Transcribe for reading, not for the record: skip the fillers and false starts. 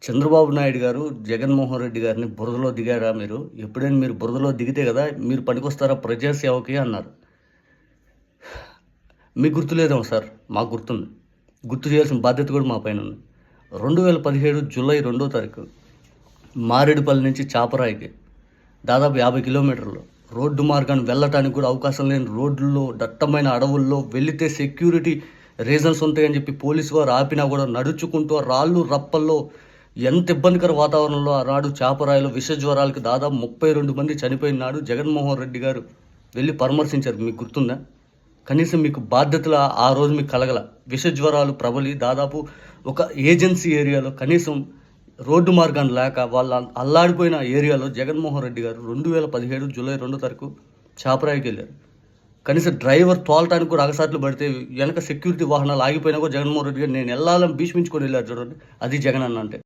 చంద్రబాబు నాయుడు గారు జగన్మోహన్ రెడ్డి గారిని బురదలో దిగారా మీరు? ఎప్పుడైనా మీరు బురదలో దిగితే కదా మీరు పనికొస్తారా ప్రజాసేవకి అన్నారు. మీకు గుర్తులేదేమో సార్, మాకు గుర్తుంది. గుర్తు చేయాల్సిన బాధ్యత కూడా మా పైన ఉంది. 2017 జూలై 2వ తారీఖు మారేడుపల్లి నుంచి చాపరాయికి దాదాపు 50 కిలోమీటర్లు రోడ్డు మార్గాన్ని వెళ్ళటానికి కూడా అవకాశం లేని రోడ్లలో, దట్టమైన అడవుల్లో వెళితే సెక్యూరిటీ రీజన్స్ ఉంటాయని చెప్పి పోలీసు వారు ఆపినా కూడా నడుచుకుంటూ రాళ్ళు రప్పల్లో ఎంత ఇబ్బందికర వాతావరణంలో ఆనాడు చాపరాయిలో విష జ్వరాలకి దాదాపు 32 మంది చనిపోయిన నాడు జగన్మోహన్ రెడ్డి గారు వెళ్ళి పరామర్శించారు. మీకు గుర్తుందా? కనీసం మీకు బాధ్యతలు ఆ రోజు మీకు కలగల. విష జ్వరాలు ప్రబలి దాదాపు ఒక ఏజెన్సీ ఏరియాలో కనీసం రోడ్డు మార్గాన్ని లేక వాళ్ళ అల్లాడిపోయిన ఏరియాలో జగన్మోహన్ రెడ్డి గారు 2017 జూలై 2వ తారీఖు చాపరాయికి వెళ్ళారు. కనీసం డ్రైవర్ తోలటానికి కూడా అగసాట్లు పడితే వెనక సెక్యూరిటీ వాహనాలు ఆగిపోయినా కూడా జగన్మోహన్ రెడ్డి గారు నేను వెళ్ళాలని భీష్మించుకొని వెళ్ళారు. చూడండి, అది జగన్ అన్న అంటే.